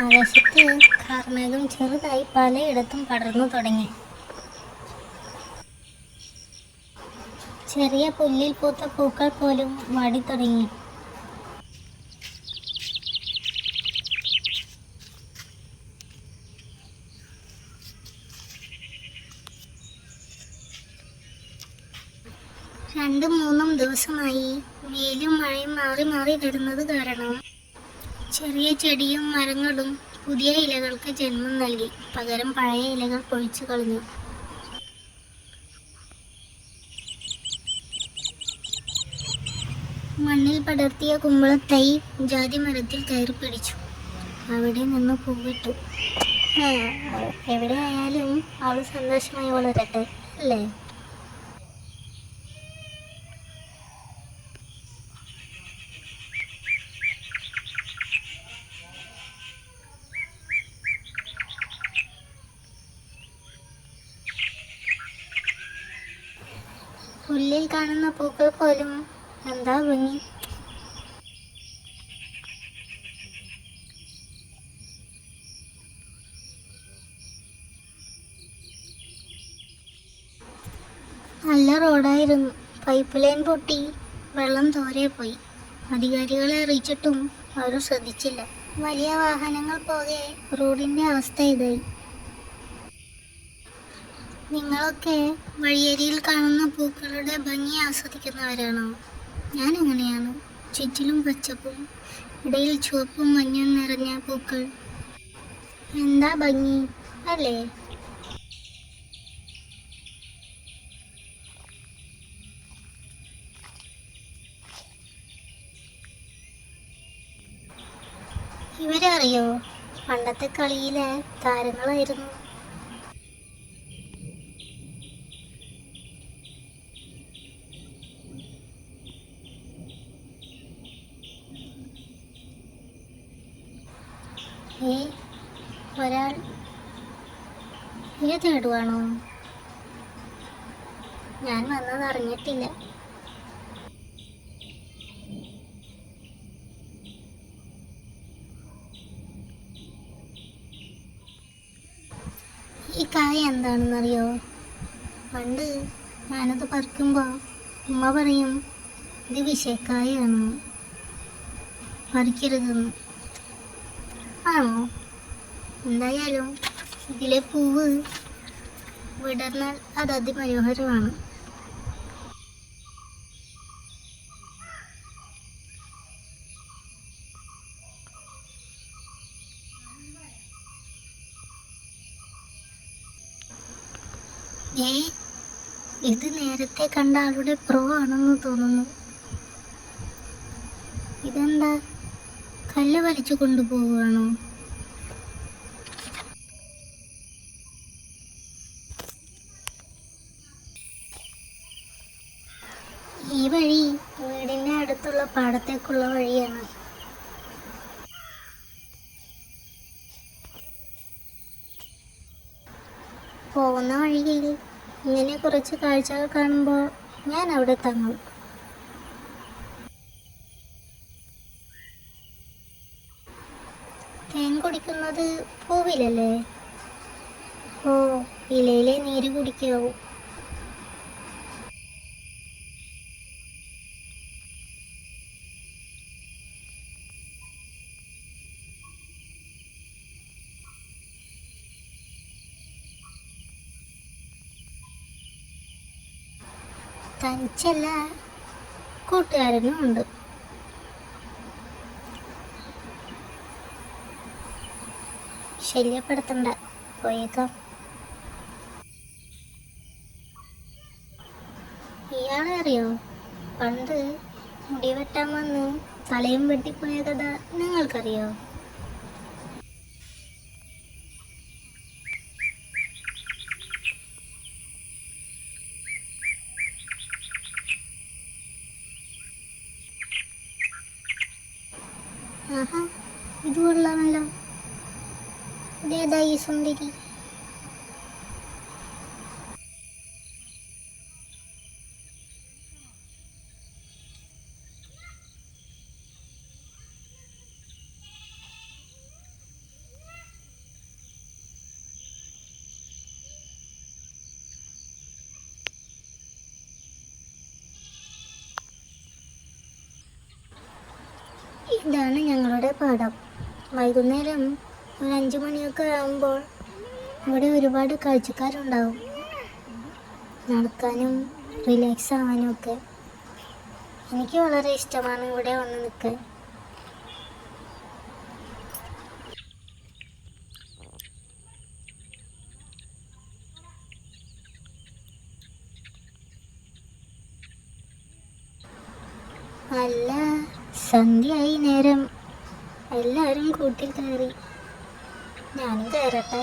ആകാശത്ത് കാർമേഘം ചെറുതായി പലയിടത്തും പടർന്നു തുടങ്ങി. ചെറിയ പുല്ലിൽ പൂത്ത പൂക്കൾ പോലും വാടിത്തുടങ്ങി. രണ്ടും മൂന്നും ദിവസമായി വെയിലും മഴയും മാറി മാറി വരുന്നത് കാരണം ചെറിയ ചെടിയും മരങ്ങളും പുതിയ ഇലകൾക്ക് ജന്മം നൽകി. പകരം പഴയ ഇലകൾ പൊഴിച്ചു കളഞ്ഞു. മണ്ണിൽ പടർത്തിയ കുമ്പളത്തൈ ജാതി മരത്തിൽ കയറി പിടിച്ചു. അവിടെ നിന്ന് പൂവിട്ടു. എവിടെയായാലും അവൾ സന്തോഷമായി വളരട്ടെ, അല്ലേ? പുല്ലിൽ കാണുന്ന പൂക്കൾ പോലും എന്താ ഭംഗി! നല്ല റോഡായിരുന്നു. പൈപ്പ് ലൈൻ പൊട്ടി വെള്ളം തോരെ പോയി. അധികാരികളെ അറിയിച്ചിട്ടും ആരും ശ്രദ്ധിച്ചില്ല. വലിയ വാഹനങ്ങൾ പോകെ റോഡിന്റെ അവസ്ഥ ഇതായി. നിങ്ങളൊക്കെ വഴിയരിയിൽ കാണുന്ന പൂക്കളുടെ ഭംഗി ആസ്വദിക്കുന്നവരാണോ? ഞാൻ അങ്ങനെയാണ്. ചുറ്റിലും പച്ചപ്പും ഇടയിൽ ചുവപ്പും മഞ്ഞും നിറഞ്ഞ പൂക്കൾ. എന്താ ഭംഗി, അല്ലേ? ഇവരെ അറിയോ? പണ്ടത്തെ കളിയിലെ താരങ്ങളായിരുന്നു. ഒരാൾ ഇര തേടുവാണോ? ഞാൻ വന്നത് അറിഞ്ഞിട്ടില്ല. ഈ കായ എന്താണെന്നറിയോ? പണ്ട് ഞാനത് പറിക്കുമ്പോൾ ഉമ്മ പറയും, ഇത് വിഷക്കായാണ്, പറിക്കരുതെന്ന്. ആണോ? എന്തായാലും ഇതിലെ പൂവ് വിടർന്നാൽ അത് അതിമനോഹരമാണ്. ഇത് നേരത്തെ കണ്ട ആളുടെ പ്രോ ആണെന്ന് തോന്നുന്നു. ഇതെന്താ, കല്ല് വലിച്ചു കൊണ്ടുപോവുകയാണോ? ഈ വഴി വീടിന്റെ അടുത്തുള്ള പാടത്തേക്കുള്ള വഴിയാണ്. പോകുന്ന വഴിയിൽ ഇങ്ങനെ കുറച്ച് കാഴ്ചകൾ കാണുമ്പോൾ ഞാൻ അവിടെ തങ്ങും. തേൻ കുടിക്കുന്നത് പൂവിലല്ലേ? ഓ, ഇലയിലെ നീര് കുടിക്കാവൂ. തനിച്ചല്ല, കൂട്ടുകാരനും ഉണ്ട്. ശല്യപ്പെടുത്തണ്ട, പോയേക്കാം. ഇയാളെ അറിയോ? പണ്ട് മുടി വെട്ടാൻ വന്ന് തലയും വെട്ടിപ്പോയ കഥ നിങ്ങൾക്കറിയോ? ആഹാ, ഇത് കൊള്ളാമല്ലോ. ഇതേതാ ഈ സുന്ദരി? പാടം. വൈകുന്നേരം ഒരു 5 മണിയൊക്കെ ആകുമ്പോൾ ഇവിടെ ഒരുപാട് കാഴ്ചക്കാരുണ്ടാവും, നടക്കാനും റിലാക്സ് ആവാനും ഒക്കെ. എനിക്ക് വളരെ ഇഷ്ടമാണ് ഇവിടെ വന്ന് നിൽക്കാൻ. അല്ല, സന്ധ്യയായി നേരം. എല്ലാവരും കൂട്ടിൽ കയറി, ഞാനും കയറട്ടെ.